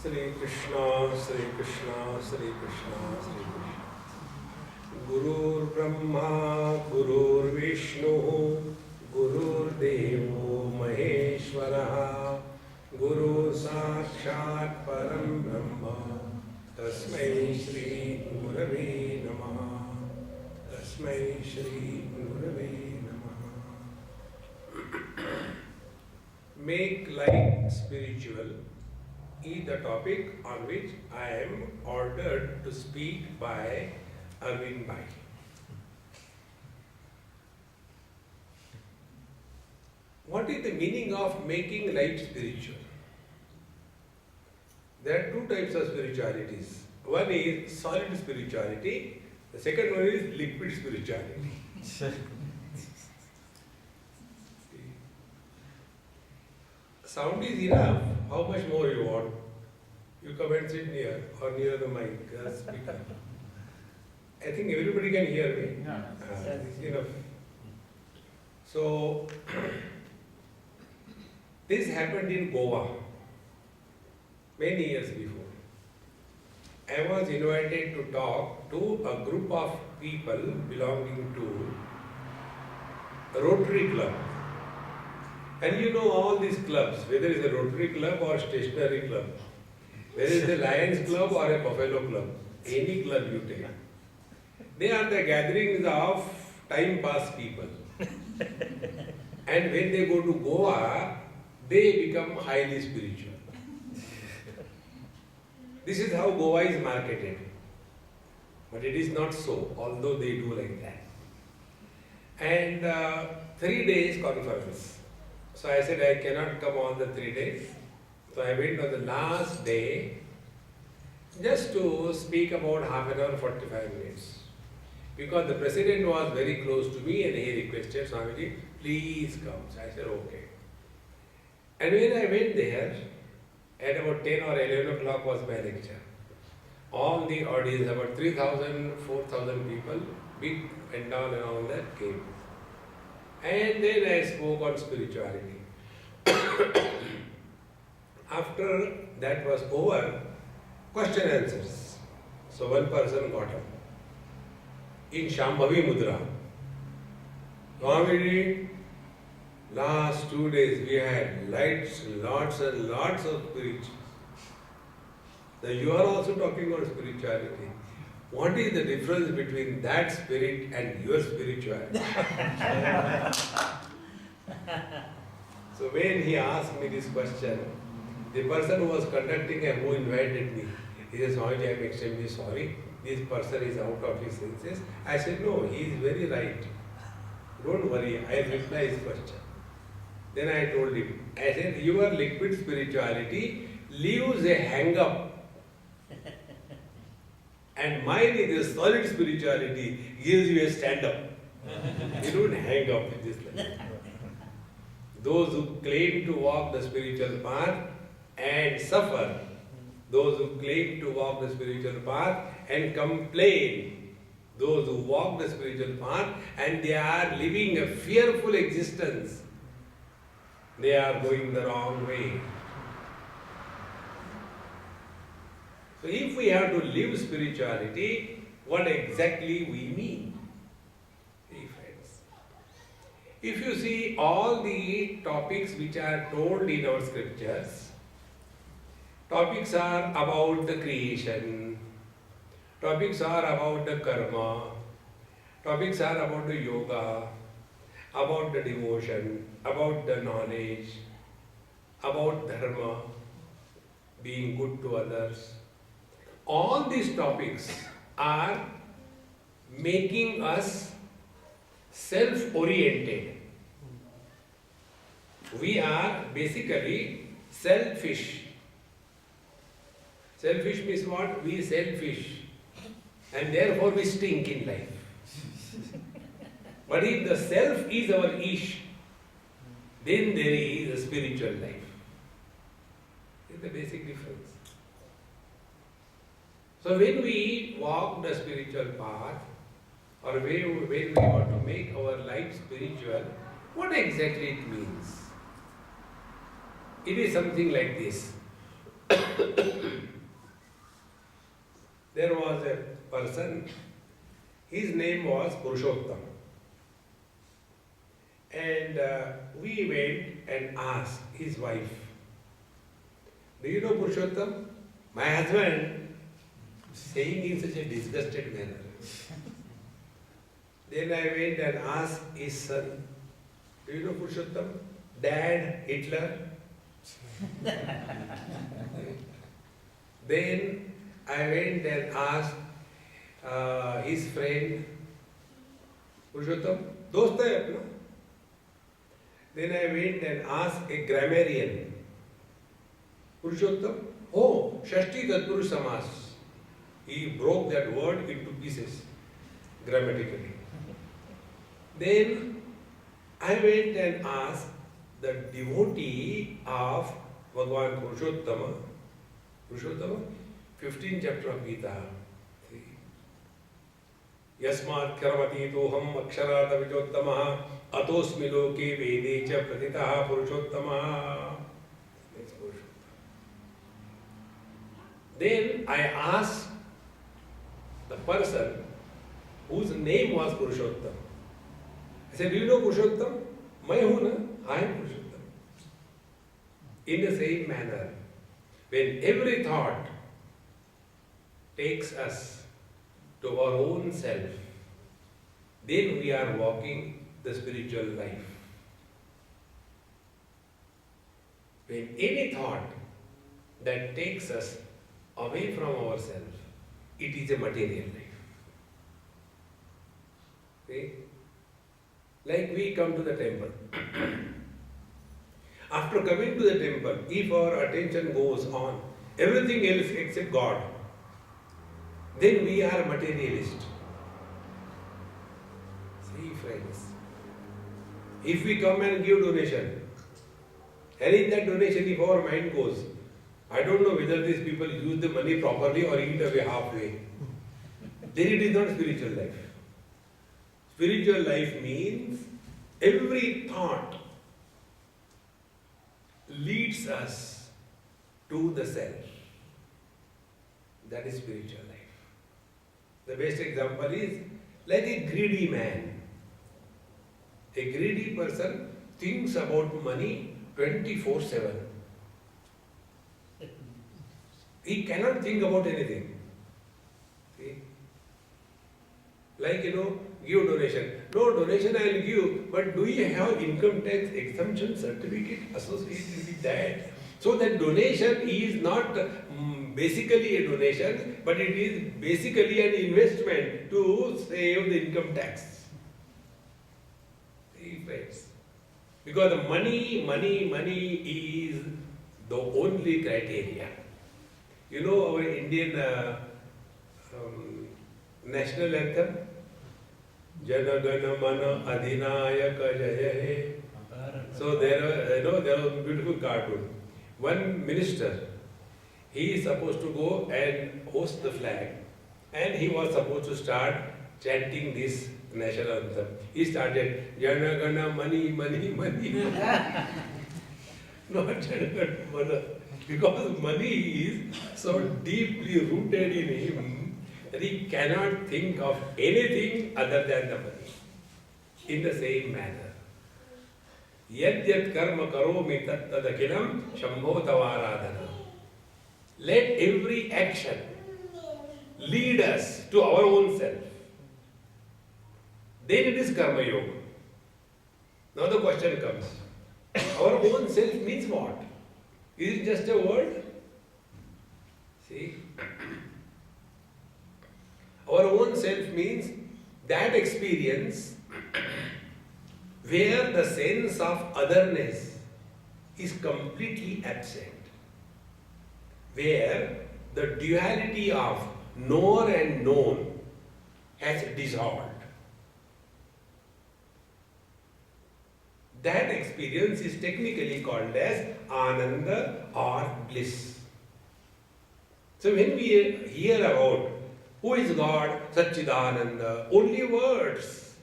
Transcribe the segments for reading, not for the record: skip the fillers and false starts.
Sri Krishna, Sri Krishna, Sri Krishna, Sri Krishna. Gurur Brahma, Gurur Vishnu, Gurur Devo Maheshwara, Guru Sakshat Param Brahma, Tasmai Shri Gurave Namaha, Tasmai Shri Gurave Namaha. Make life spiritual is the topic on which I am ordered to speak by Arvind Bhai. What is the meaning of making life spiritual? There are two types of spiritualities. One is solid spirituality, the second one is liquid spirituality. Sound is enough. How much more you want? You come and sit near or near the mic, speaker. I think everybody can hear me. It's enough. So, this happened in Goa many years before. I was invited to talk to a group of people belonging to a Rotary Club. And you know all these clubs, whether it's a Rotary Club or Stationary Club, whether it's a Lions Club or a Buffalo Club, any club you take, they are the gatherings of time pass people. And when they go to Goa, they become highly spiritual. This is how Goa is marketed. But it is not so, although they do like that. And 3 days conference. So I said I cannot come all the 3 days. So I went on the last day just to speak about half an hour, 45 minutes. Because the president was very close to me and he requested, Swamiji, please come. So I said, okay. And when I went there, at about 10 or 11 o'clock was my lecture. All the audience, about 3,000, 4,000 people, big and down and all that came. And then I spoke on spirituality. After that was over, question answers. So one person got up. In Shambhavi Mudra, Swamiji, last 2 days we had lots and lots of spirituality. Now you are also talking about spirituality. What is the difference between that spirit and your spirituality? So when he asked me this question, the person who was conducting and who invited me, he said, Swamiji, I am extremely sorry. This person is out of his senses. I said, no, he is very right. Don't worry, I will reply his question. Then I told him, I said, your liquid spirituality leaves a hang-up. And mine is a solid spirituality, gives you a stand-up. You don't hang up with this life. Those who claim to walk the spiritual path and suffer, those who claim to walk the spiritual path and complain, those who walk the spiritual path and they are living a fearful existence, they are going the wrong way. So if we have to live spirituality, what exactly we mean? See, friends, if you see all the topics which are told in our scriptures, topics are about the creation, topics are about the karma, topics are about the yoga, about the devotion, about the knowledge, about dharma, being good to others. All these topics are making us self-oriented. We are basically selfish. Selfish means what? We selfish. And therefore we stink in life. But if the self is our ish, then there is a spiritual life. It's the basic difference. So when we walk the spiritual path, or when we want to make our life spiritual, what exactly it means? It is something like this. there was a person, his name was Purushottam. And we went and asked his wife, do you know Purushottam? My husband, saying in such a disgusted manner. Then I went and asked his son, do you know Purushottam? Dad, Hitler. Then I went and asked his friend, Purushottam, dost hai apna? Then I went and asked a grammarian, Purushottam, oh, Shashti Tatpurush Samas. He broke that word into pieces grammatically. Then I went and asked the devotee of Bhagavan Purushottama, 15th chapter of Gita. Yasmat karamati toham aksharata vijottamaha atosmi loke vede cha pratitaha Purushottamaha. Then I asked the person whose name was Purushottam. I said, do you know Purushottam? Main hu na? I am Purushottam. In the same manner, when every thought takes us to our own self, then we are walking the spiritual life. When any thought that takes us away from ourselves, it is a material life. See? Like we come to the temple. After coming to the temple, if our attention goes on everything else except God, then we are materialist. See, friends, if we come and give donation, and in that donation if our mind goes, I don't know whether these people use the money properly or eat away halfway, then it is not spiritual life. Spiritual life means every thought leads us to the self. That is spiritual life. The best example is like a greedy man. A greedy person thinks about money 24/7. He cannot think about anything. See? Like, give donation. No, donation I will give, but do you have income tax exemption certificate associated with that? So that donation is not basically a donation, but it is basically an investment to save the income tax. See, friends? Because the money is the only criteria. Our Indian national anthem, Jana Gana Mana Adhinayaka Jaya. So there was a beautiful cartoon. One minister, he is supposed to go and host the flag, and he was supposed to start chanting this national anthem. He started Jana Gana Mani Mani Mani. Not Jana Gana Mana. Because money is so deeply rooted in him that he cannot think of anything other than the money. In the same manner, yad yad karma karomi tat tadakilam shambho tavaradhana. Let every action lead us to our own self. Then it is karma yoga. Now the question comes, our own self means what? Is it just a word? See? Our own self means that experience where the sense of otherness is completely absent, where the duality of knower and known has dissolved. That experience is technically called as Ananda or bliss. So when we hear about who is God, Satchidananda, only words.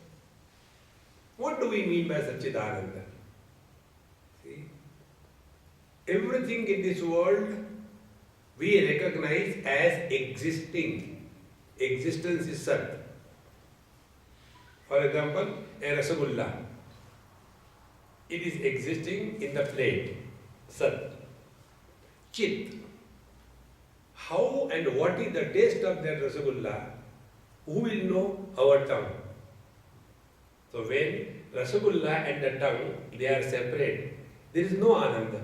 What do we mean by Satchidananda? See? Everything in this world we recognize as existing existence is Sat. For example, a Rasagulla. It is existing in the plate, Sat. Chit. How and what is the taste of that Rasagulla? Who will know? Our tongue. So when Rasagulla and the tongue, they are separate, there is no Ananda.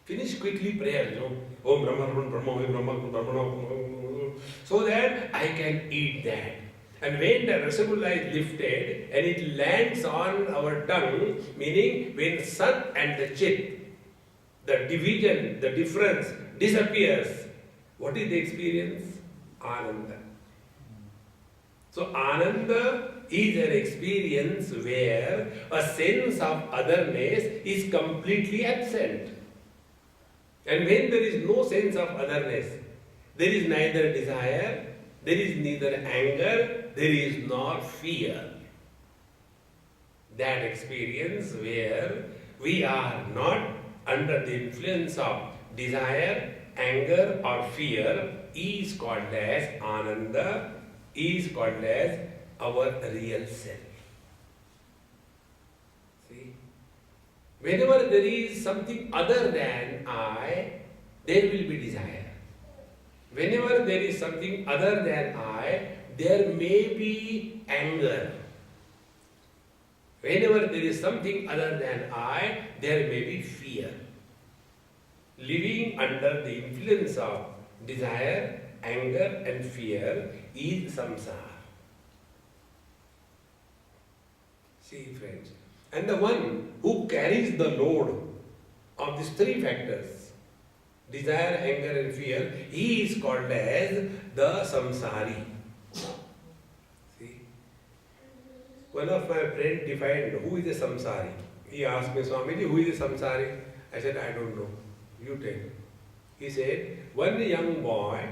Finish quickly prayer, Om Brahma Brahma Brahma Brahma, so that I can eat that. And when the Rasagulla is lifted and it lands on our tongue, meaning when Sat and the Chit, the division, the difference disappears, what is the experience? Ananda. So Ananda is an experience where a sense of otherness is completely absent. And when there is no sense of otherness, there is neither desire, there is neither anger, there is nor fear. That experience where we are not under the influence of desire, anger or fear is called as Ananda, is called as our real self. See? Whenever there is something other than I, there will be desire. Whenever there is something other than I, there may be anger. Whenever there is something other than I, there may be fear. Living under the influence of desire, anger and fear is samsara. See, friends, and the one who carries the load of these three factors, desire, anger and fear, he is called as the samsari. See, one of my friends defined who is a samsari. He asked me, Swamiji, who is a samsari? I said, I don't know. You tell. He said, one young boy,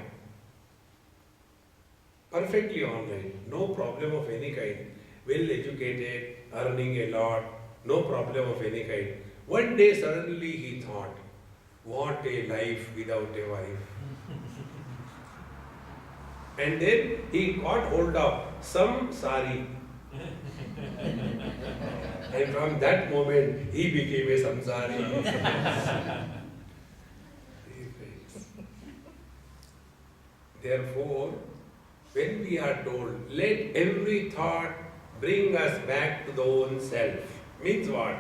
perfectly alright, no problem of any kind, well educated, earning a lot, no problem of any kind. One day suddenly he thought, what a life without a wife. And then he got hold of some sari. And from that moment he became a samsari. Therefore, when we are told, let every thought bring us back to the own self, means what?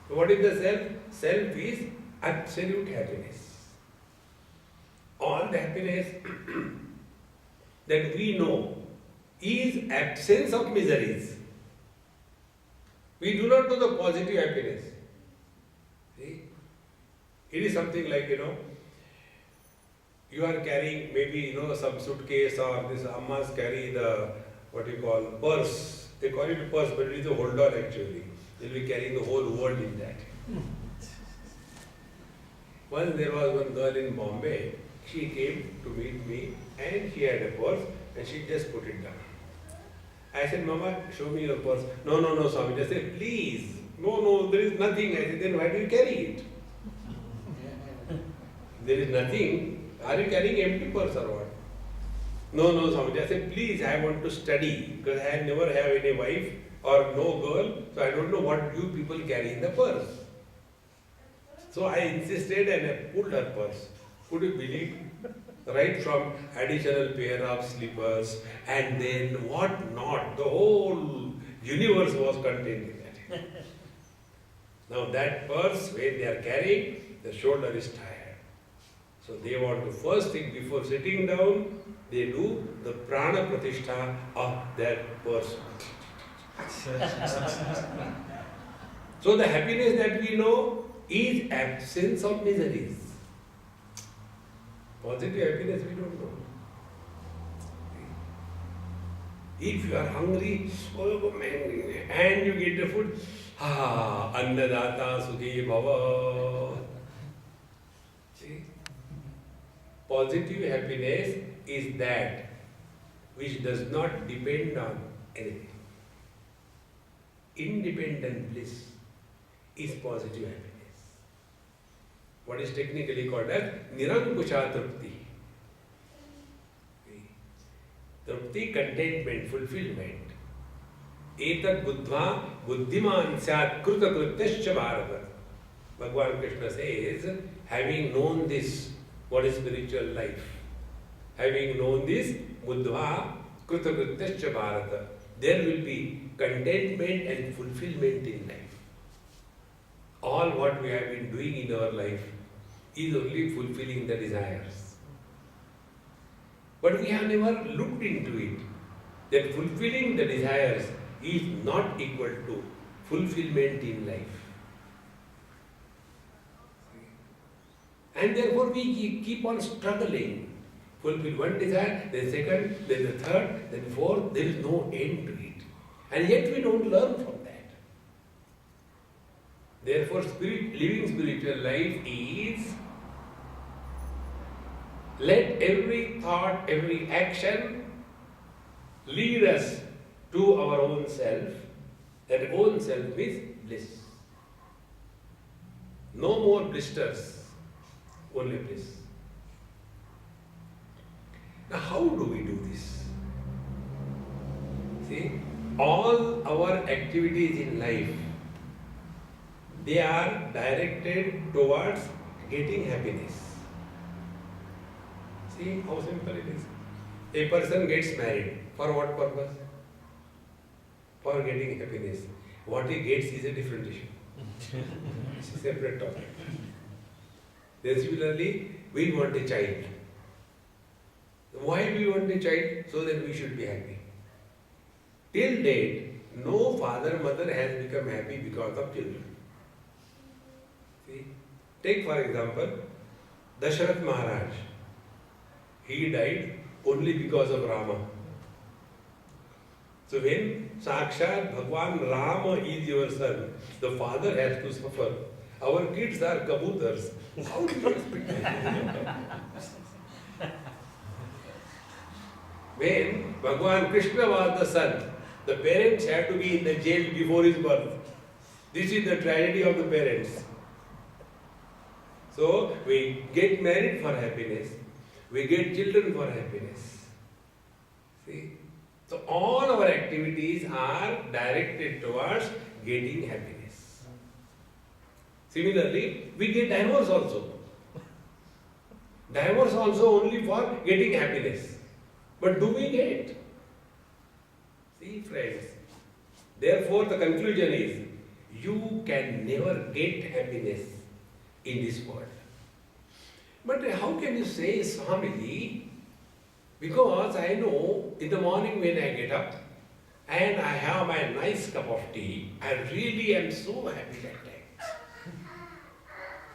What is the self? Self is absolute happiness. All the happiness that we know is absence of miseries. We do not know the positive happiness. See? It is something like, you are carrying maybe, some suitcase or this ammas carry the, what you call, purse. They call it a purse, but it is a hold on actually. They will be carrying the whole world in that. Once there was one girl in Bombay, she came to meet me and she had a purse and she just put it down. I said, Mama, show me your purse. No, Swami. I said, please. No, there is nothing. I said, then why do you carry it? There is nothing. Are you carrying empty purse or what? No, Swami. I said, please, I want to study because I never have any wife or no girl, so I don't know what you people carry in the purse. So I insisted and I pulled her purse. Could you believe? Right from additional pair of slippers and then what not, the whole universe was contained in that. Now that purse, when they are carrying, the shoulder is tired. So they want to first thing before sitting down, they do the prana pratishtha of that purse. So the happiness that we know is absence of miseries. Positive happiness we don't know. If you are hungry, and you get the food, annadata sukhi bhava. See? Positive happiness is that which does not depend on anything. Independent bliss is positive happiness. What is technically called as Nirankusha Trupti. Trupti, contentment, fulfillment. Etat buddha buddhiman syat kruta krutyascha bharata. Bhagavan Krishna says, having known this, what is spiritual life? Having known this, buddha kruta krutyascha bharata. There will be contentment and fulfillment in life. All what we have been doing in our life is only fulfilling the desires. But we have never looked into it, that fulfilling the desires is not equal to fulfillment in life. And therefore we keep on struggling. Fulfill one desire, then second, then the third, then fourth, there is no end to it. And yet we don't learn from that. Therefore, living spiritual life is let every thought, every action lead us to our own self. That own self is bliss. No more blisters, only bliss. Now, how do we do this? See, all our activities in life, they are directed towards getting happiness. See how simple it is. A person gets married. For what purpose? For getting happiness. What he gets is a different issue. It's a separate topic. Then similarly, we want a child. Why we want a child? So that we should be happy. Till date, no father, mother has become happy because of children. See? Take for example, Dasharath Maharaj. He died only because of Rama. So when Sakshat Bhagwan Rama is your son, the father has to suffer. Our kids are kabutars. How do you expect that? When Bhagwan Krishna was the son, the parents had to be in the jail before his birth. This is the tragedy of the parents. So we get married for happiness. We get children for happiness. See? So all our activities are directed towards getting happiness. Similarly, we get divorce also. Divorce also only for getting happiness. But do we get? See friends, therefore the conclusion is, you can never get happiness in this world. But how can you say, Swamiji? Because I know in the morning when I get up and I have my nice cup of tea, I really am so happy that time.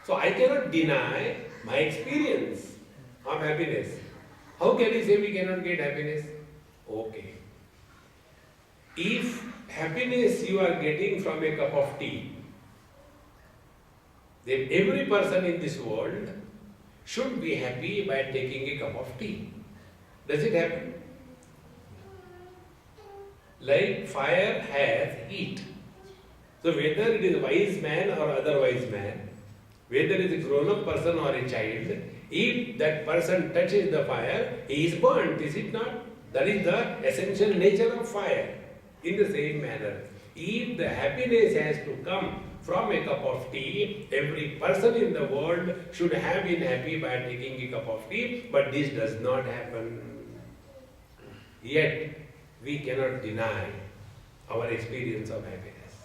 So I cannot deny my experience of happiness. How can you say we cannot get happiness? Okay. If happiness you are getting from a cup of tea, then every person in this world should be happy by taking a cup of tea. Does it happen? Like fire has heat. So whether it is a wise man or otherwise man, whether it is a grown-up person or a child, if that person touches the fire, he is burnt, is it not? That is the essential nature of fire. In the same manner, if the happiness has to come from a cup of tea, every person in the world should have been happy by taking a cup of tea, but this does not happen. Yet, we cannot deny our experience of happiness.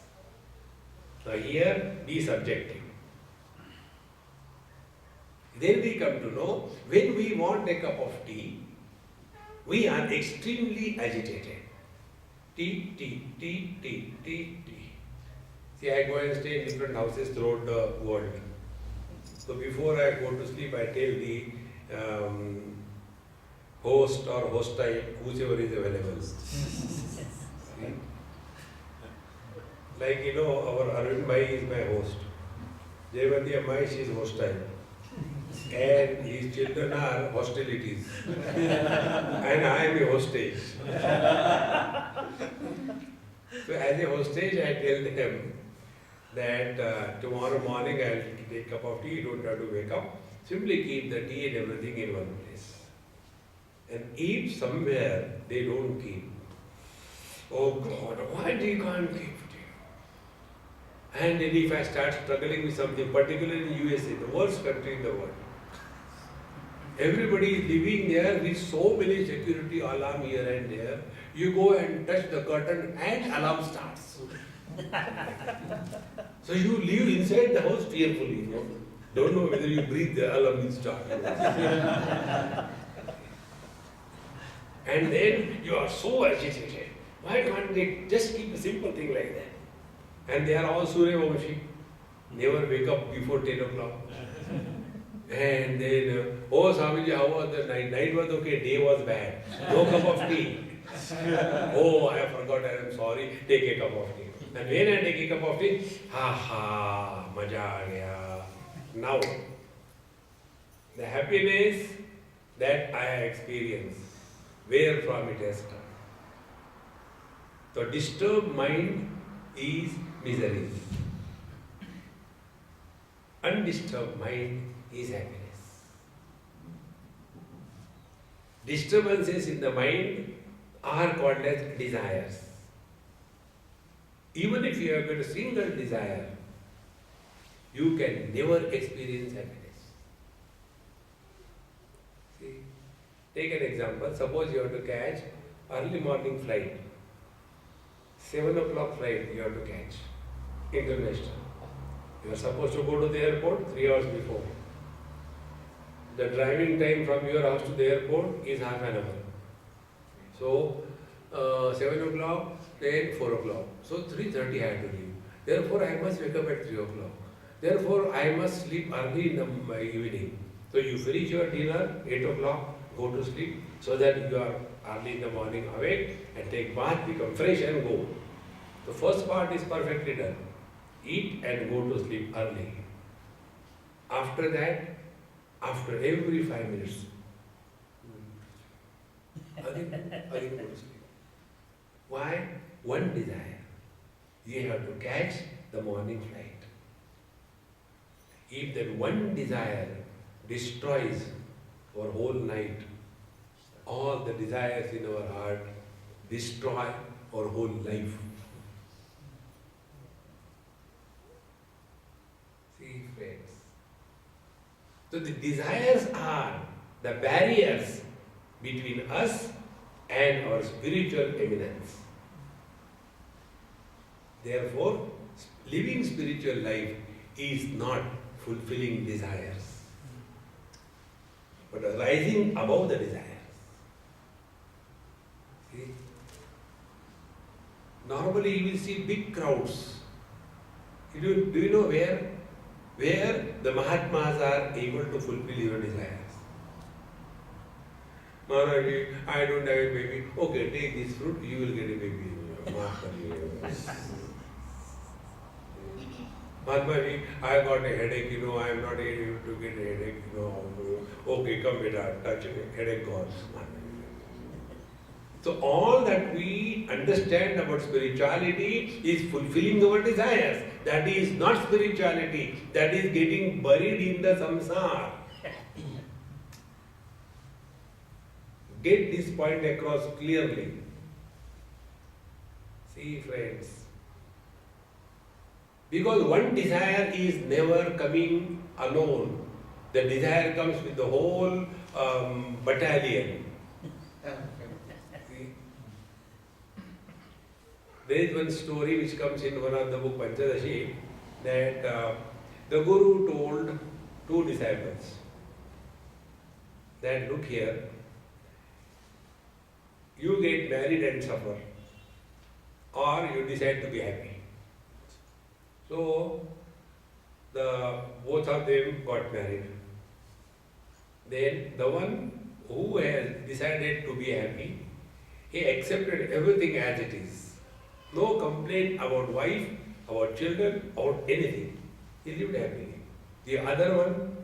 Now here, be subjective. Then we come to know, when we want a cup of tea, we are extremely agitated. Tea, tea, tea, tea, tea, tea. See, I go and stay in different houses throughout the world. So before I go to sleep, I tell the host or hostile, whoever is available. Like, our Arvind Bhai is my host. Jayavati Ammai, she is hostile. And his children are hostilities. And I am a hostage. So as a hostage, I tell them that tomorrow morning I will take a cup of tea, you don't have to wake up. Simply keep the tea and everything in one place. And if somewhere they don't keep, oh God, why they can't keep it? And then if I start struggling with something, particularly in USA, the worst country in the world, everybody is living there with so many security alarm here and there. You go and touch the curtain and alarm starts. So you live inside the house fearfully, you know. Don't know whether you breathe, the alarm will start. And then you are so agitated. Why can't they just keep a simple thing like that? And they are all Suryavamshi. Never wake up before 10 o'clock. And then, oh Swamiji, how was the night? Night was okay, day was bad. No cup of tea. Oh, I forgot, I am sorry. Take a cup of tea. And when I take a cup of tea, ha ha, maja aa gaya. Now, the happiness that I experience, where from it has come. The disturbed mind is misery. Undisturbed mind is happiness. Disturbances in the mind are called as desires. Even if you have got a single desire, you can never experience happiness. See, take an example. Suppose you have to catch early morning flight. 7 o'clock flight you have to catch. International. You are supposed to go to the airport 3 hours before. The driving time from your house to the airport is half an hour. So, 7 o'clock, then 4 o'clock. So, 3:30 I have to leave. Therefore, I must wake up at 3 o'clock. Therefore, I must sleep early in the evening. So, you finish your dinner, 8 o'clock, go to sleep, so that you are early in the morning awake and take bath, become fresh and go. The first part is perfectly done. Eat and go to sleep early. After that, after every 5 minutes, again go to sleep. Why? One desire. You have to catch the morning flight. If that one desire destroys our whole night, all the desires in our heart destroy our whole life. See, friends. So the desires are the barriers between us and our spiritual eminence. Therefore, living spiritual life is not fulfilling desires, but rising above the desires. See? Normally you will see big crowds. Do you know where the Mahatmas are able to fulfill your desires? Maharaji, I don't have a baby. Okay, take this fruit, you will get a baby. Mahatmaji, I got a headache, I am not able to get a headache, Okay, come beta, touch me, headache gone. So all that we understand about spirituality is fulfilling our desires. That is not spirituality. That is getting buried in the samsara. Get this point across clearly. See, friends. Because one desire is never coming alone. The desire comes with the whole battalion. See? There is one story which comes in one of the book Panchadashi, that the Guru told 2 disciples that look here, you get married and suffer, or you decide to be happy. So, both of them got married. Then the one who has decided to be happy, he accepted everything as it is. No complaint about wife, about children, about anything. He lived happily. The other one,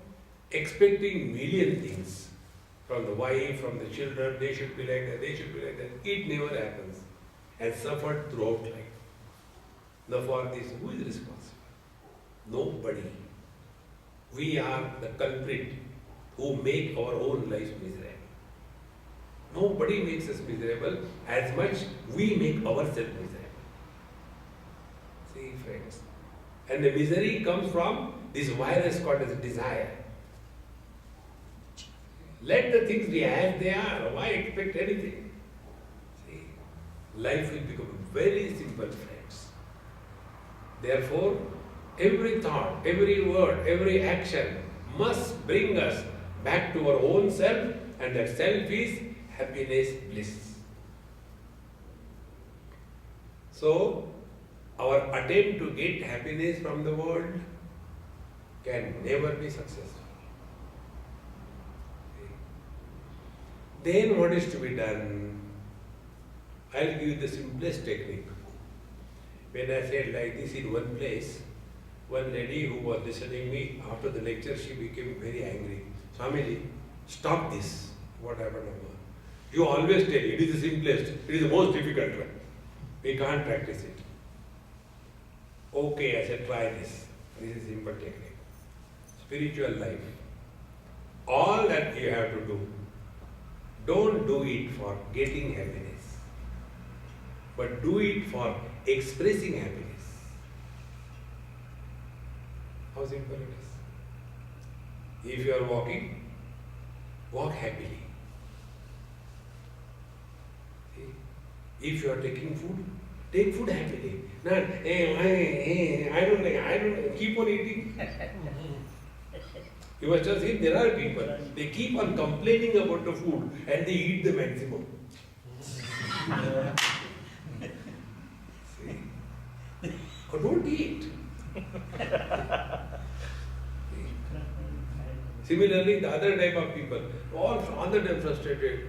expecting million things from the wife, from the children, they should be like that, they should be like that. It never happens. And suffered throughout life. Now for this, who is responsible? Nobody. We are the culprit who make our own lives miserable. Nobody makes us miserable as much we make ourselves miserable. See, friends. And the misery comes from this virus called as desire. Let the things be as they are. Why expect anything? See, life will become very simple, friends. Therefore, every thought, every word, every action must bring us back to our own self, and that self is happiness, bliss. So, our attempt to get happiness from the world can never be successful. Then what is to be done? I'll give you the simplest technique. When I said like this in one place, one lady who was listening me, after the lecture she became very angry. Swamiji, stop this. What happened? You always tell it is the simplest, it is the most difficult one. We can't practice it. Okay, I said try this. This is simple technique. Spiritual life. All that you have to do, don't do it for getting happiness, but do it for expressing happiness. How simple it is. If you are walking, walk happily. If you are taking food, take food happily. Not, I don't like, keep on eating. You must have seen there are people, they keep on complaining about the food and they eat the maximum. See? Or don't eat. Similarly, the other type of people, all the time frustrated.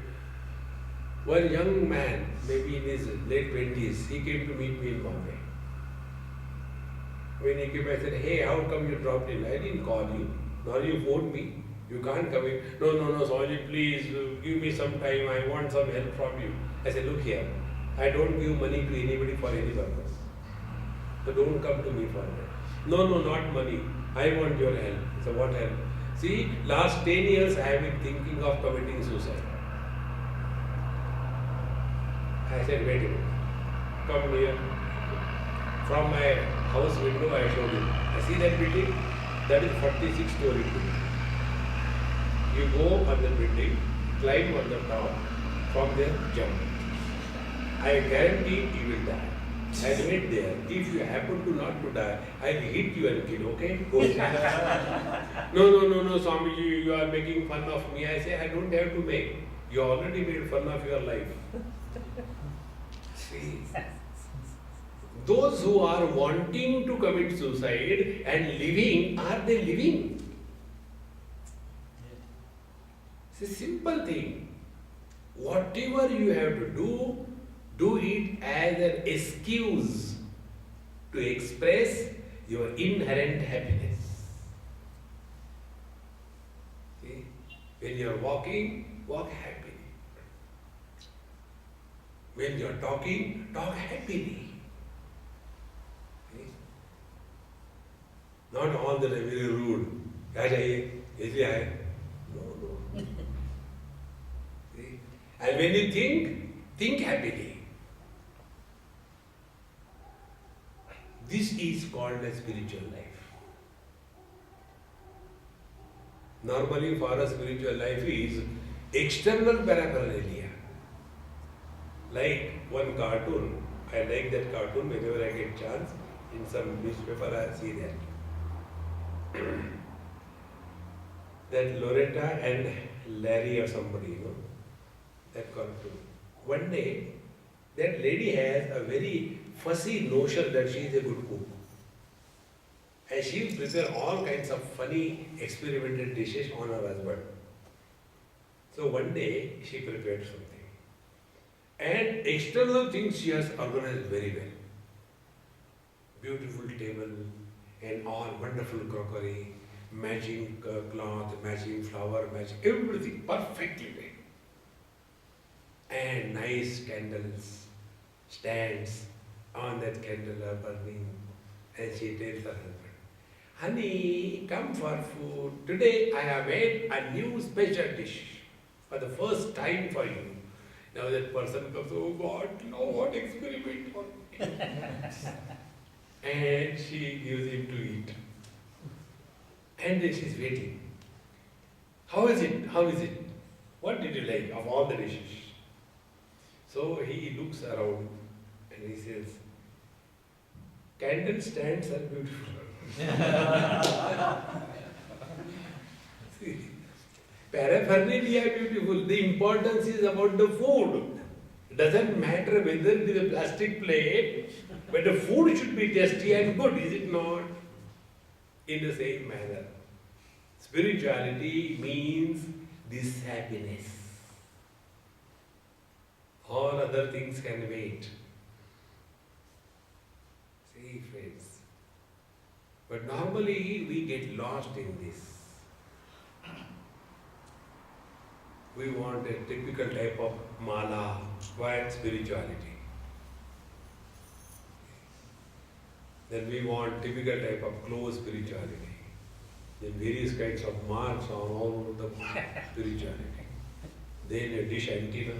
One young man, maybe in his late 20s, he came to meet me in Bombay. When he came, I said, hey, how come you dropped in? I didn't call you, nor you phoned me. You can't come in. No, Swamiji, please give me some time. I want some help from you. I said, look here, I don't give money to anybody for any purpose. So don't come to me for that. No, not money. I want your help. So what help? See, last 10 years I have been thinking of committing suicide. I said, wait a minute, come here. From my house window I showed you. I see that building? That is 46-story building. You go on the building, climb on the top, from there jump. I guarantee you will die. I'll wait there. If you happen to not to die, I'll hit you and kill, okay? Go. No, Swamiji, you are making fun of me. I say, I don't have to make. You already made fun of your life. See, those who are wanting to commit suicide and living, are they living? It's a simple thing. Whatever you have to do it as an excuse to express your inherent happiness. See, when you are walking, walk happily. When you are talking, talk happily. Not all the time very rude. क्या चाहिए? ऐसे आए? No. See? And when you think happily. This is called a spiritual life. Normally for us, spiritual life is external paraphernalia. Like one cartoon, I like that cartoon whenever I get chance. In some newspaper I see that. That Loretta and Larry or somebody, that cartoon. One day, that lady has a very fussy notion that she is a good cook. And she will prepare all kinds of funny experimental dishes on her husband. So one day, she prepared something. And external things she has organized very well. Beautiful table and all wonderful crockery, matching cloth, matching flower, matching everything perfectly well. And nice candles, stands on that candle are burning. And she tells her husband, honey, come for food. Today I have made a new special dish for the first time for you. Now that person comes, oh God, no, what experiment on me? And she gives him to eat. And then she's waiting. How is it? How is it? What did you like of all the dishes? So he looks around and he says, candle stands are beautiful. See, paraphernalia are beautiful. The importance is about the food. It doesn't matter whether it is a plastic plate, but the food should be tasty and good, is it not? In the same manner, spirituality means this happiness. All other things can wait. See, friends. But normally we get lost in this. We want a typical type of mala, quiet spirituality. Then we want typical type of close spirituality. Then various kinds of marks on all over the spirituality. Then a dish antenna.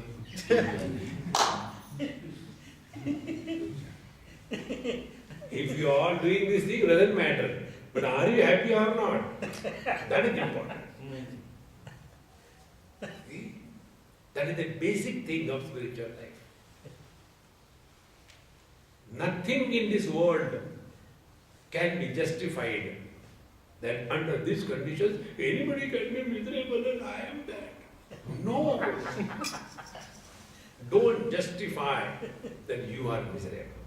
If you are doing this thing, doesn't matter. But are you happy or not? That is important. See? That is the basic thing of spiritual life. Nothing in this world can be justified that under these conditions anybody can be miserable and I am that. No. Don't justify that you are miserable.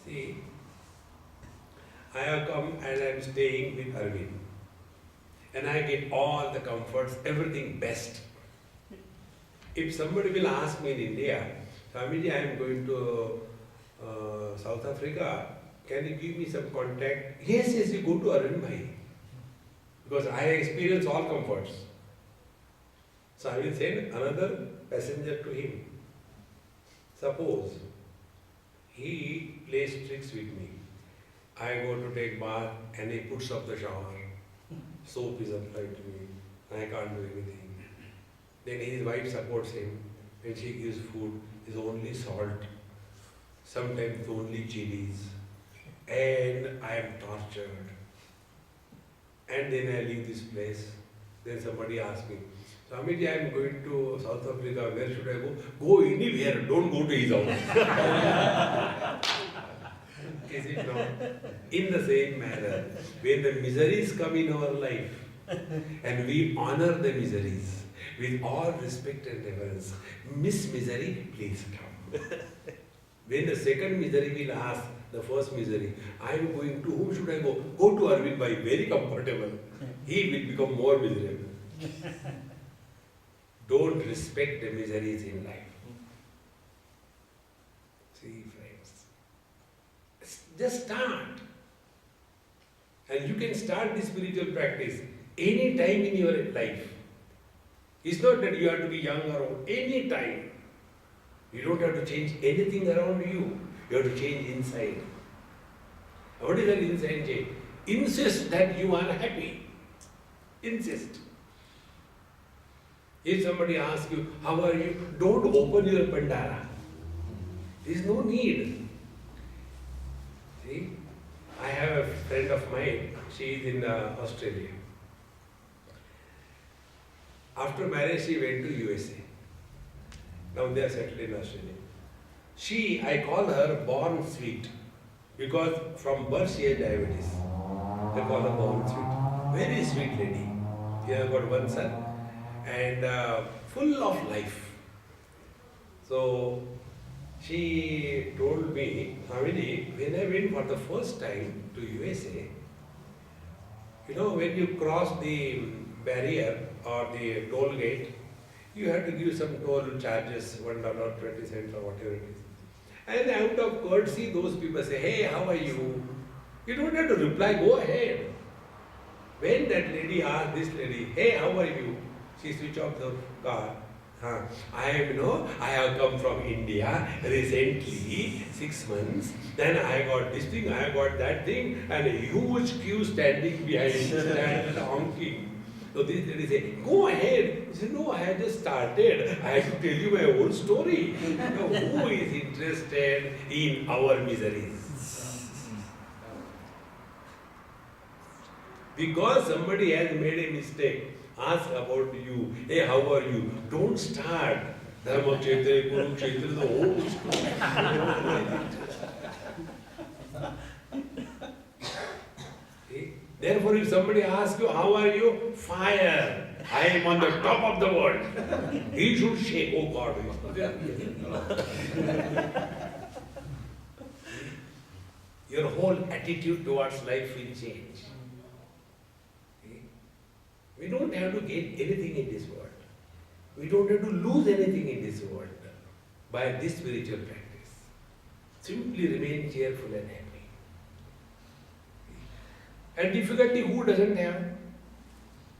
See, I have come and I am staying with Arvind. And I get all the comforts, everything best. If somebody will ask me in India, Swamiji, I am going to South Africa, can you give me some contact? Yes, yes, you go to Arvind Bhai. Because I experience all comforts. So I will send another passenger to him. Suppose he plays tricks with me. I go to take bath and he puts up the shower. Soap is applied to me. I can't do anything. Then his wife supports him. When she gives food, is only salt. Sometimes only chilies. And I am tortured. And then I leave this place. Then somebody asks me, Swamiji, I am going to South Africa. Where should I go? Go anywhere. Don't go to his house. Is it not? In the same manner, when the miseries come in our life, and we honor the miseries with all respect and reverence, Miss Misery, please come. When the second misery will ask the first misery, I am going to, whom should I go? Go to Arvind Bhai, very comfortable. He will become more miserable. Don't respect the miseries in life. See, friends, just start. And you can start this spiritual practice any time in your life. It's not that you have to be young or old, any time. You don't have to change anything around you. You have to change inside. What is that inside change? Insist that you are happy. Insist. If somebody asks you, how are you? Don't open your pandara. There is no need. See, I have a friend of mine, she is in Australia. After marriage, she went to USA. Now they are settled in Australia. I call her born sweet because from birth she has diabetes. I call her born sweet. Very sweet lady. She has got one son and full of life. So she told me, Swamiji, when I went for the first time to USA, you know, when you cross the barrier or the toll gate, you have to give some toll charges, $1, 20 cents or whatever it is. And out of courtesy, those people say, hey, how are you? You don't have to reply, go ahead. When that lady asked this lady, hey, how are you? She switched off the car. I have come from India recently, 6 months. Then I got this thing, I got that thing, and a huge queue standing behind, stand honking. So this lady said, go ahead. He said, no, I have just started. I have to tell you my whole story. Now, who is interested in our miseries? Because somebody has made a mistake, ask about you. Hey, how are you? Don't start. Dharma Kshetra, Kurukshetra, the whole story. Therefore, if somebody asks you, how are you? Fire. I am on the top of the world. He should shake, oh God. Your whole attitude towards life will change. We don't have to gain anything in this world. We don't have to lose anything in this world by this spiritual practice. Simply remain cheerful and happy. And difficulty who doesn't have?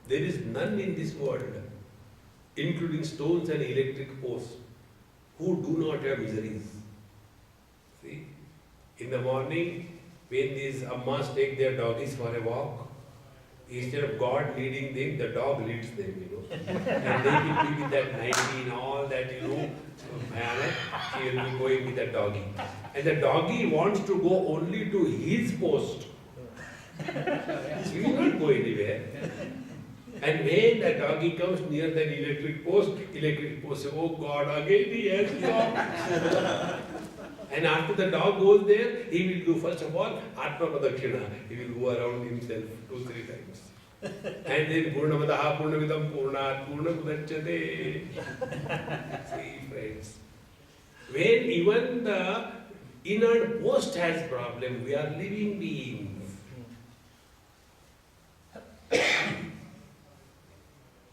There is none in this world, including stones and electric posts, who do not have miseries. See, in the morning, when these ammas take their doggies for a walk, instead of God leading them, the dog leads them, And they will be with that 19, all that, she will be going with the doggy. And the doggy wants to go only to his post. He will not go anywhere. And when the doggy comes near that electric post says, oh God, again he has gone. And after the dog goes there, he will do first of all Atma Pradakshina. He will go around himself 2-3 times. And then Purnamadaha Purnavidam Purnat Purnamudachyate. See, friends. When even the inner post has problem, we are living beings.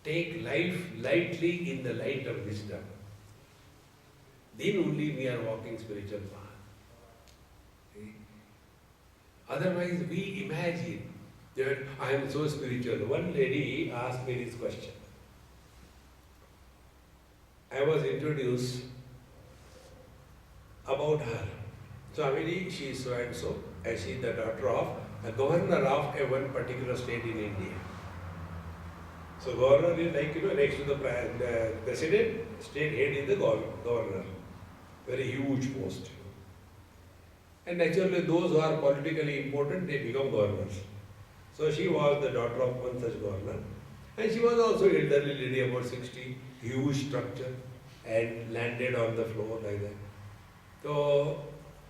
Take life lightly in the light of wisdom. Then only we are walking spiritual path. See? Otherwise, we imagine that I am so spiritual. One lady asked me this question. I was introduced about her. So, Amini, she is so and so, and she is the daughter of a governor of a one particular state in India. So, governor is like, next to the president, state head is the governor. Very huge post. And naturally, those who are politically important, they become governors. So she was the daughter of one such governor. And she was also elderly lady, about 60, huge structure, and landed on the floor like that. So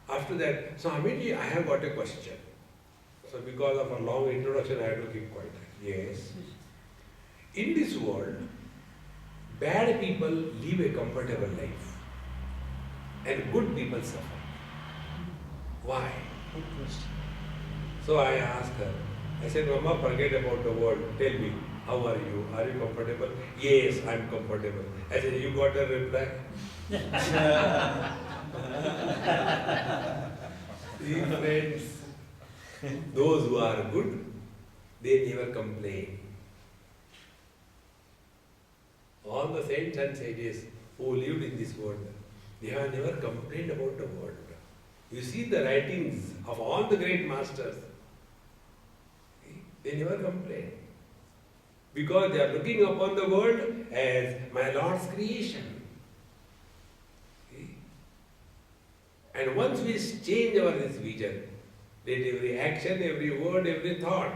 after that, so Amiji, I have got a question. So because of a long introduction, I have to keep quiet. Yes. In this world, bad people live a comfortable life. And good people suffer. Why? So I asked her, I said, Mama, forget about the world. Tell me, how are you? Are you comfortable? Yes, I am comfortable. I said, you got a reply? See, friends, those who are good, they never complain. All the saints and sages who lived in this world, they have never complained about the world. You see the writings of all the great masters, they never complain. Because they are looking upon the world as my Lord's creation. And once we change this vision, let every action, every word, every thought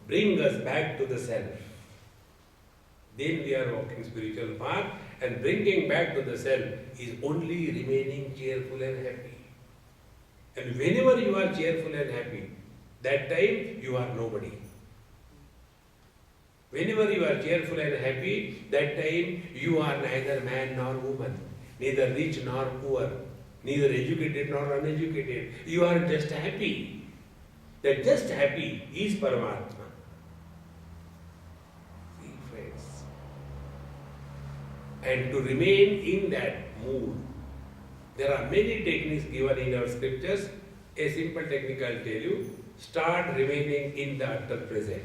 bring us back to the self. Then we are walking spiritual path, and bringing back to the self is only remaining cheerful and happy. And whenever you are cheerful and happy, that time you are nobody. Whenever you are cheerful and happy, that time you are neither man nor woman, neither rich nor poor, neither educated nor uneducated. You are just happy. That just happy is Paramatma. See, friends. And to remain in that mood, there are many techniques given in our scriptures. A simple technique I will tell you. Start remaining in the utter present.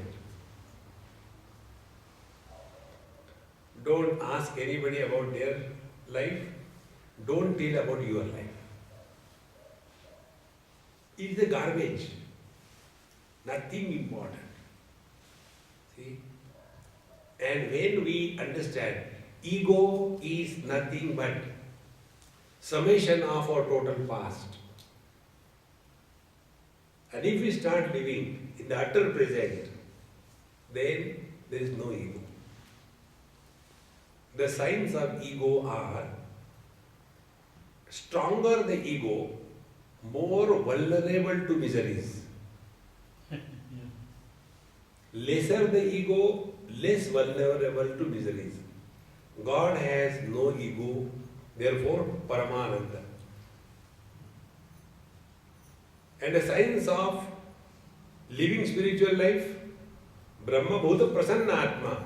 Don't ask anybody about their life. Don't tell about your life. It is a garbage. Nothing important. See? And when we understand ego is nothing but summation of our total past. And if we start living in the utter present, then there is no ego. The signs of ego are stronger the ego, more vulnerable to miseries. Lesser the ego, less vulnerable to miseries. God has no ego, therefore Paramananda. And the signs of living spiritual life, Brahma Bhuta Prasanna Atma.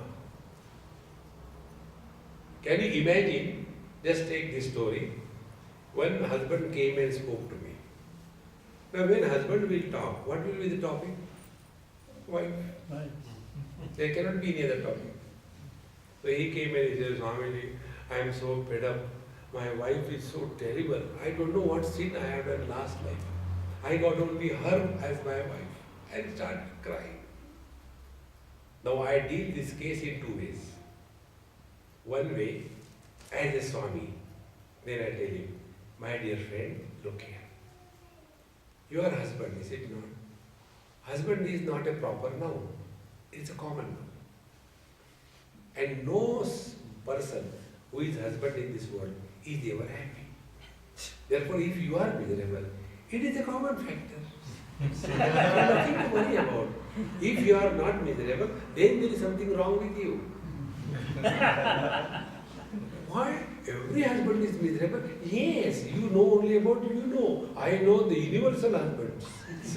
Can you imagine? Just take this story. One husband came and spoke to me. Now when husband will talk, what will be the topic? Wife. Right. There cannot be any other topic. So he came and he said, Swamiji, I am so fed up. My wife is so terrible. I don't know what sin I have done last life. I got only her as my wife. And started crying. Now I deal this case in two ways. One way, as a Swami, then I tell him, my dear friend, look here. Your husband, is it not? Husband is not a proper noun. It's a common noun. And no person who is husband in this world is ever happy. Therefore, if you are miserable, it is a common factor. Nothing to worry about. If you are not miserable, then there is something wrong with you. Why? Every husband is miserable. Yes, you know only about you know. I know the universal husbands.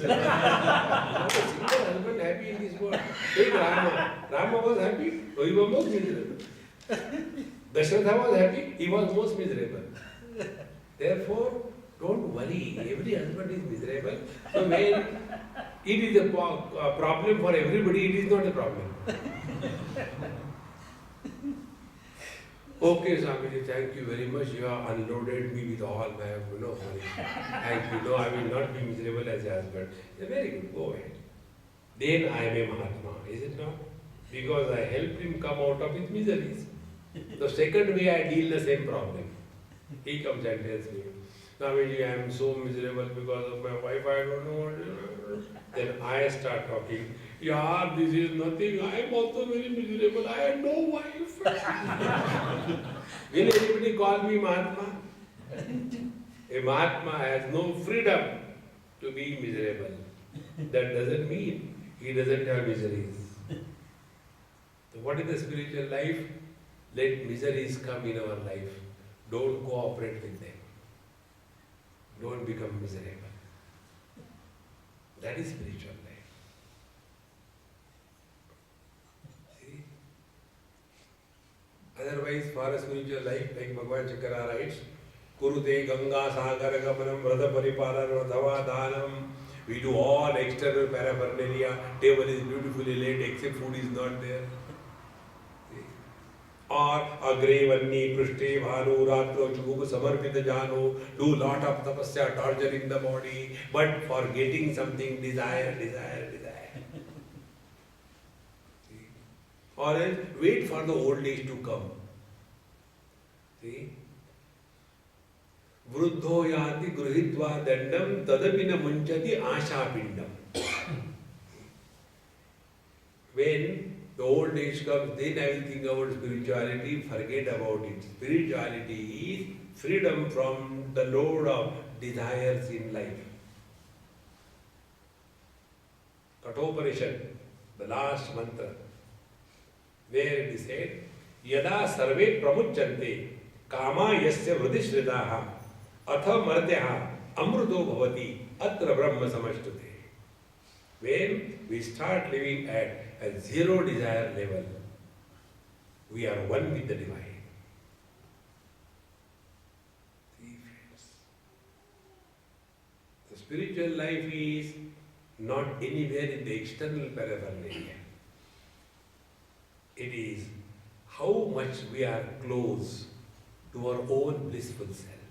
Not a single husband happy in this world. Take Rama. Rama was happy, so he was most miserable. Dasharatha was happy, he was most miserable. Therefore, don't worry, every husband is miserable. So when it is a problem for everybody, it is not a problem. Okay, Swamiji, thank you very much. You have unloaded me with all my, money. Thank you. No, I will not be miserable as a husband. Very good, go ahead. Then I am a Mahatma, is it not? Because I helped him come out of his miseries. The second way I deal the same problem. He comes and tells me, Swamiji, I am so miserable because of my wife, I don't know what to do. Then I start talking. Yeah, this is nothing. I am also very miserable. I have no wife. Will anybody call me Mahatma? A Mahatma has no freedom to be miserable. That doesn't mean he doesn't have miseries. So what is the spiritual life? Let miseries come in our life. Don't cooperate with them. Don't become miserable. That is spiritual life. See? Otherwise, for a spiritual life, like Bhagavan Shankara writes, Kurute Ganga Sagar Gamanam Vrata Paripalanam Dhava Dhanam. We do all external paraphernalia. Table is beautifully laid, except food is not there. Or agre vanni prishte bhanu ratro chubuk samarpita jano, do lot of tapasya, torturing the body, but for getting something, desire. Or else wait for the old age to come. See? Vruddho yati gruhitva dandam tadapina munchati asha pindam. When the old age comes, then I will think about spirituality, forget about it. Spirituality is freedom from the load of desires in life. Kathopanishad, the last mantra, where it is said, Yada sarve pramuchante kama yasya vridishritaha atha martyaha amruto bhavati atra brahma samashtute. When we start living at a zero desire level, we are one with the divine. See, friends, the spiritual life is not anywhere in the external paraphernalia. It is how much we are close to our own blissful self.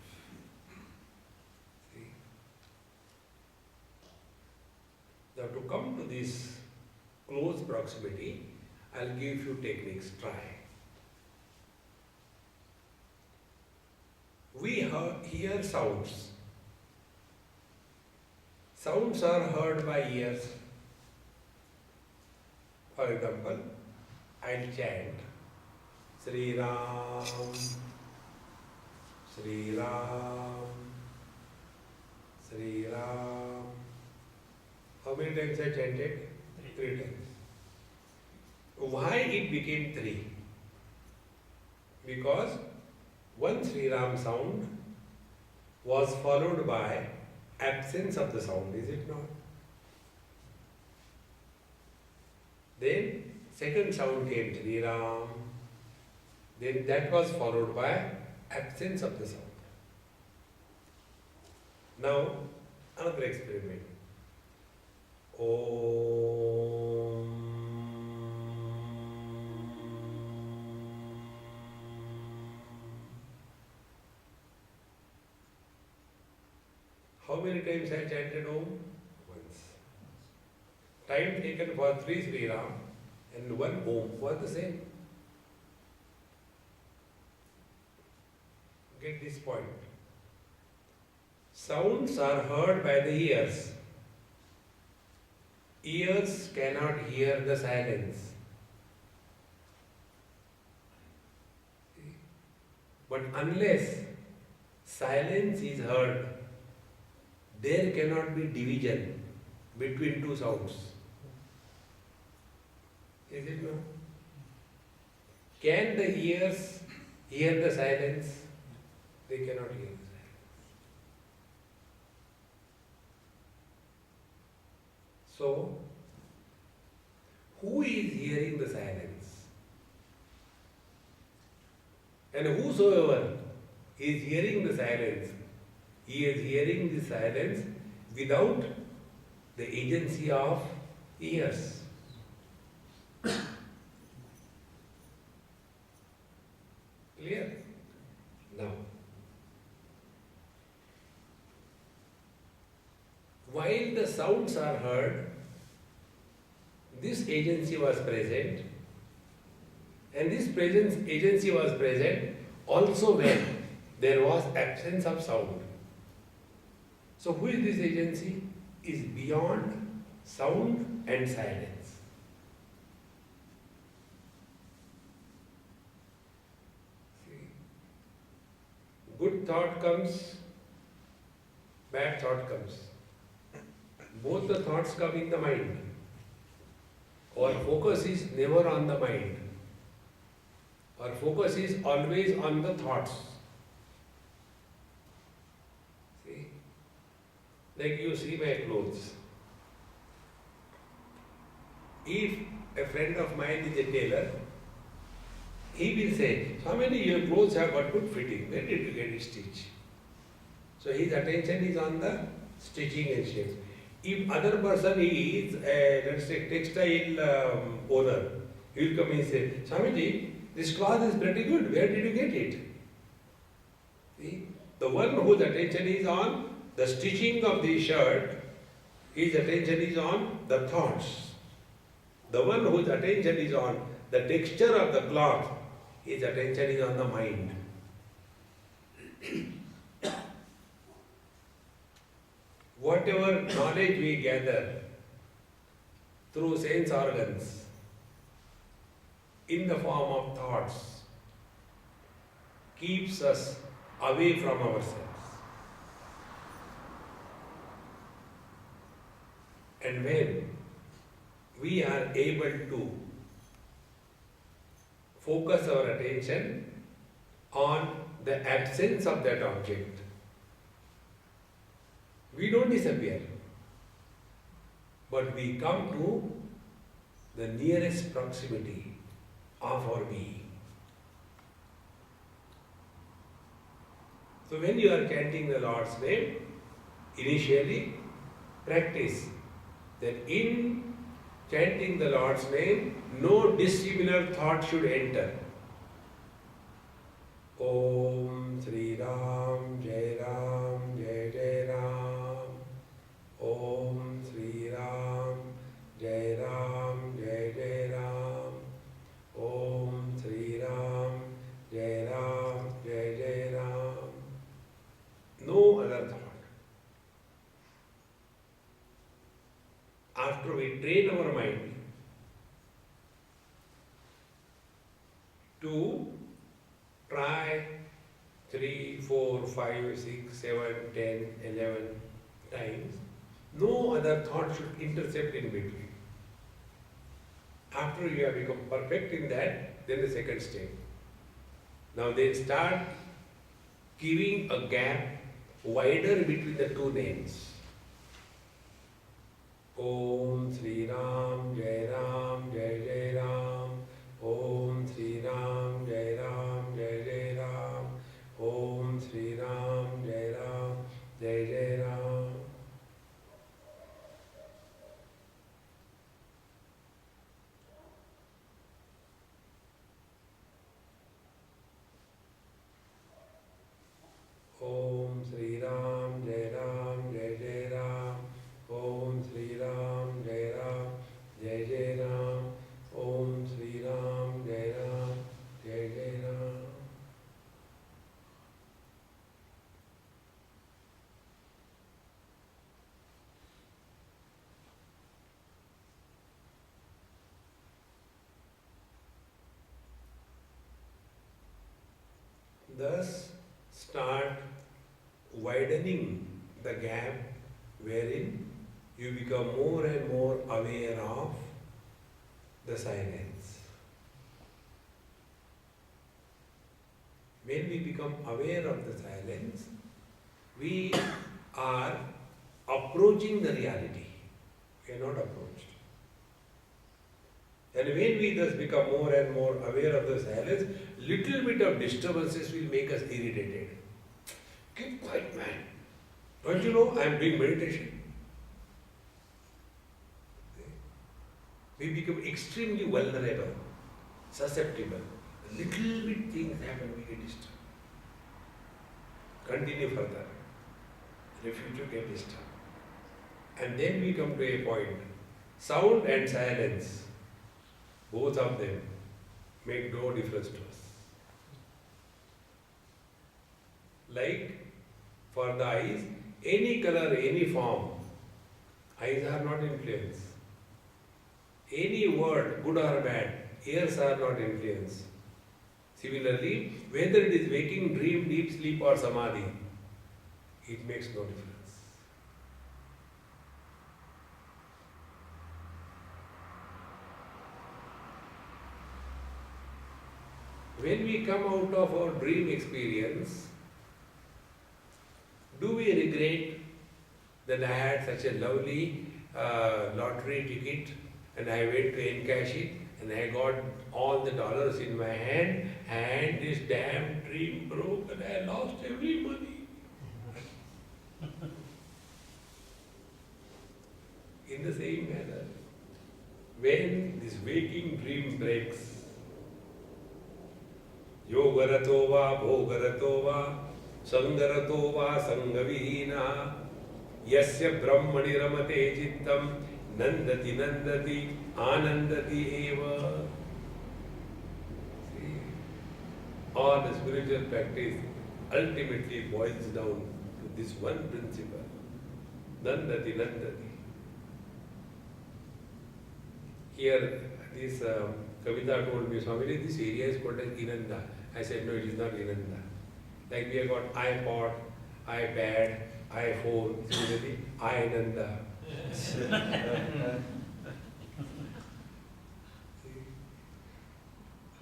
See? Now to come to this close proximity, I'll give few techniques, try. We hear sounds. Sounds are heard by ears. For example, I'll chant Sri Ram, Sri Ram, Sri Ram. How many times I chanted? 3 times. Why it became 3? Because one Sri Ram sound was followed by absence of the sound, is it not? Then second sound came Sri Ram. Then that was followed by absence of the sound. Now another experiment. Om. How many times I chanted Om? Once. Time taken for 3 Sri Ram and 1 Om was the same. Get this point. Sounds are heard by the ears. Ears cannot hear the silence. But unless silence is heard, there cannot be division between 2 sounds. Is it not? Can the ears hear the silence? They cannot hear the silence. So, who is hearing the silence? And whosoever is hearing the silence, he is hearing the silence without the agency of ears. Clear? Now, while the sounds are heard, this agency was present, and this agency was present also when there was absence of sound. So who is this agency? Is beyond sound and silence. See, good thought comes, bad thought comes. Both the thoughts come in the mind. Our focus is never on the mind. Our focus is always on the thoughts. See? Like you see my clothes. If a friend of mine is a tailor, he will say, Swamiji, your clothes have got good fitting. Where did you get it stitched? So his attention is on the stitching and shapes. If other person is, let's say, textile owner, he will come and say, Swamiji, this cloth is pretty good. Where did you get it? See? The one whose attention is on the stitching of the shirt, his attention is on the thoughts. The one whose attention is on the texture of the cloth, his attention is on the mind. Whatever knowledge we gather through sense organs in the form of thoughts keeps us away from ourselves. And when we are able to focus our attention on the absence of that object, we don't disappear, but we come to the nearest proximity of our being. So when you are chanting the Lord's name, initially practice that in chanting the Lord's name, no dissimilar thought should enter. Om Sri Ram, Jai Ram, Jai Jai Ram. Om Sri Ram, Jai Ram, Jai Jai Ram. to try 3, 4, 5, 6, 7, 10, 11 times. No other thought should intercept in between. After you have become perfect in that, then the second step. Now then start giving a gap wider between the two names. Om Sri Ram, Jai Ram, Jai Jai Ram. Om Sri Ram, Jai Ram, Jai Jai Ram. Om Sri Ram, Jai Ram, Jai Jai Ram. Om Sri Ram, Jai Ram, Jai Jai Ram. Om Sri Ram, Jai Ram, Jai Jai Ram. Om Sri Ram, Jai Ram, Jai Jai Ram. Thus, start widening the gap wherein you become more and more aware of the silence. When we become aware of the silence, we are approaching the reality. We are not approached. And when we thus become more and more aware of the silence, little bit of disturbances will make us irritated. Keep quiet, man. Don't you know I am doing meditation? We become extremely vulnerable, susceptible. Little bit things happen, we get disturbed. Continue further. Refuse to get disturbed. And then we come to a point. Sound and silence, both of them make no difference to us. Like for the eyes, any color, any form, eyes are not influenced. Any word, good or bad, ears are not influenced. Similarly, whether it is waking, dream, deep sleep or samadhi, it makes no difference. When we come out of our dream experience, do we regret that I had such a lovely lottery ticket and I went to encash it and I got all the dollars in my hand and this damn dream broke and I lost every money? In the same manner, when this waking dream breaks, Yogarato va, bhogarato va, sangarato va, sangavihina, yasya brahmani ramate chittam, nandati nandati, anandati eva. See, all the spiritual practice ultimately boils down to this one principle, nandati nandati. Here, this Kavita told me, Swamiji, this area is called as Inanda. I said, no, it is not Inanda. Like we have got iPod, iPad, iPhone, similarly, Inanda.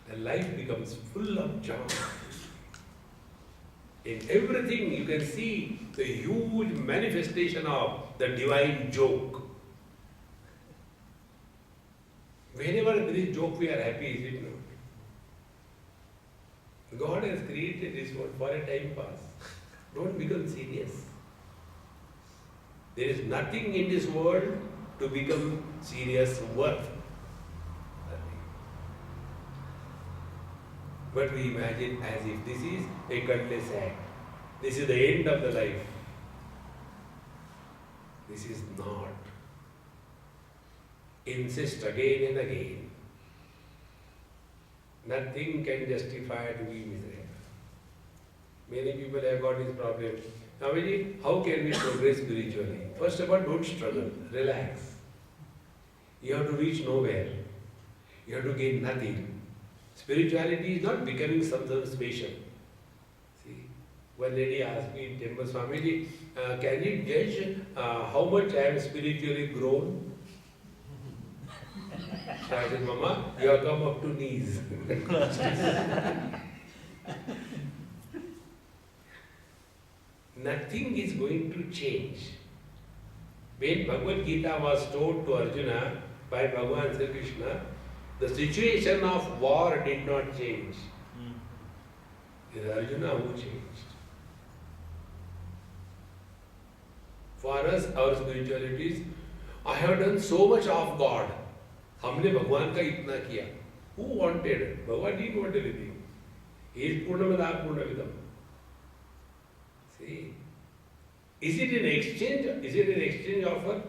The life becomes full of joy. In everything you can see the huge manifestation of the divine joke. Whenever there is joke, we are happy, is it not? God has created this world for a time pass. Don't become serious. There is nothing in this world to become serious worth. Nothing. But we imagine as if this is a cutlass act. This is the end of the life. This is not. Insist again and again. Nothing can justify to be miserable. Many people have got this problem. Now, how can we progress spiritually? First of all, don't struggle. Relax. You have to reach nowhere. You have to gain nothing. Spirituality is not becoming something special. See, one lady asked me, Temple Swamiji, can you judge how much I am spiritually grown? So I said, Mama, you have come up to knees. Nothing is going to change. When Bhagavad Gita was told to Arjuna by Bhagavan Sri Krishna, the situation of war did not change. It is Arjuna who changed. For us, our spirituality is, I have done so much of God. हमने भगवान का इतना किया. Who wanted? Bhagavan didn't want anything. He is Purnamada Purnamidam. See, is it an exchange? Is it an exchange offer?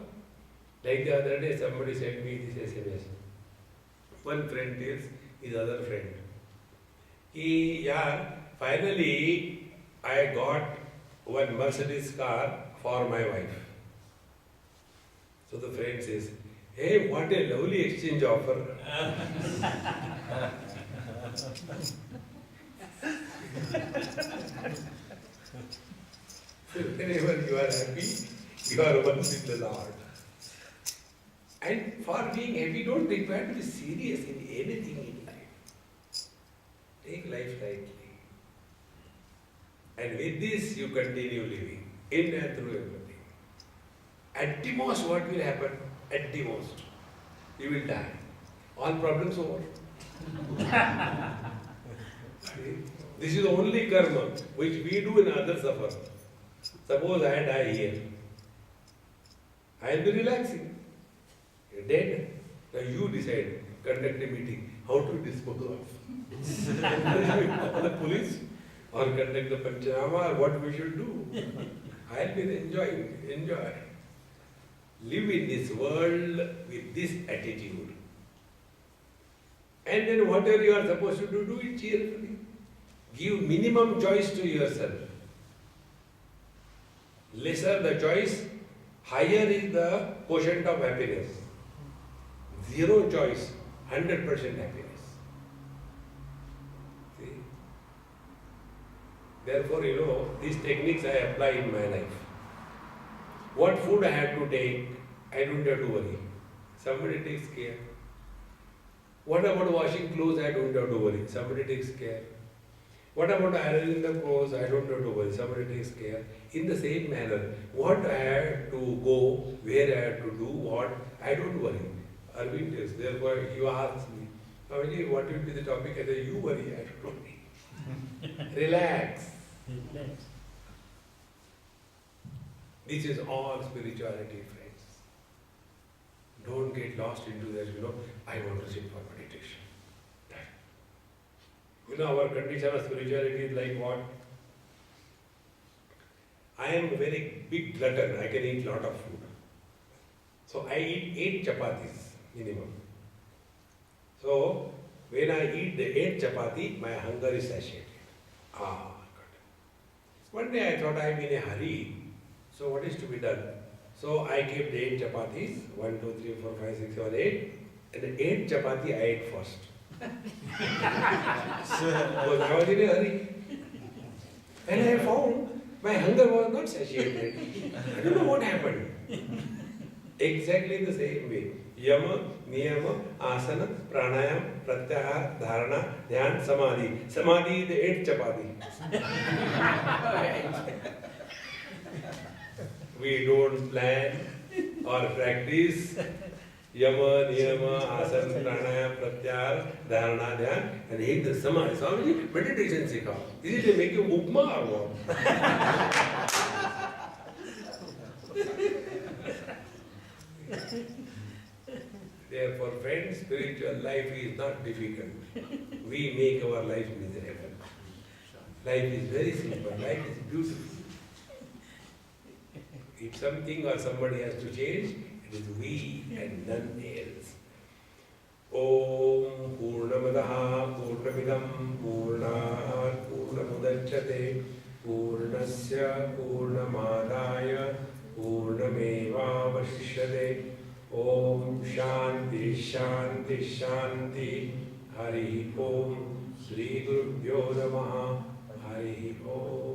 Like the other day, somebody sent me this SMS. One friend tells his other friend, finally I got one Mercedes car for my wife. So the friend says, hey, what a lovely exchange offer. So whenever you are happy, you are one with the Lord. And for being happy, don't require to be serious in anything in life. Take life lightly. And with this, you continue living in and through everything. At the most, what will happen? At the most, you will die. All problems over. This is the only karma which we do and others suffer. Suppose I die here. I will be relaxing. You're dead. Now you decide, conduct a meeting, how to dispose of. Call the police or conduct the Panchanama or what we should do. I will be enjoying. Enjoy. Live in this world with this attitude. And then whatever you are supposed to do it cheerfully. Give minimum choice to yourself. Lesser the choice, higher is the quotient of happiness. Zero choice, 100% happiness. See? Therefore, these techniques I apply in my life. What food I have to take, I don't have to worry. Somebody takes care. What about washing clothes, I don't have to worry. Somebody takes care. What about ironing the clothes, I don't have to worry. Somebody takes care. In the same manner, what I have to go, where I have to do what, I don't worry. Arvind is. Therefore, you ask me, Swamiji, what will be the topic? I say, you worry, I don't worry. Relax. This is all spirituality, friends. Don't get lost into that, I want to sit for meditation. Our condition of spirituality is like what? I am a very big glutton, I can eat lot of food. So I eat 8 chapatis minimum. So when I eat the 8 chapati, my hunger is satiated. Good. One day I thought I am in a hurry. So what is to be done? So I kept 8 chapatis, 1, 2, 3, 4, 5, 6, 7, 8. And the 8 chapati I ate first. Because I was in a hurry. And I found my hunger was not satiated. I don't know what happened. Exactly the same way. Yama, Niyama, Asana, Pranayam, Pratyahara, Dharana, Dhyan, Samadhi. Samadhi is the 8 chapati. We don't plan or practice Yama, Niyama, Asana, Pranayam, Pratyahara, Dharana, Dhyan, and eat the Samadhi. Swamiji, meditation sikhao. Is it to make you upma or what? Therefore, friends, spiritual life is not difficult. We make our life miserable. Life is very simple. Life is beautiful. If something or somebody has to change, it is we and none else. Om Purnamadaha Purnamidam Purnat Purnamudachyate Purnasya Purnamadaya Purnameva Vashishyate Om Shanti Shanti Shanti Hari ओम। श्री गुरुभ्यो नमः। हरि ओम।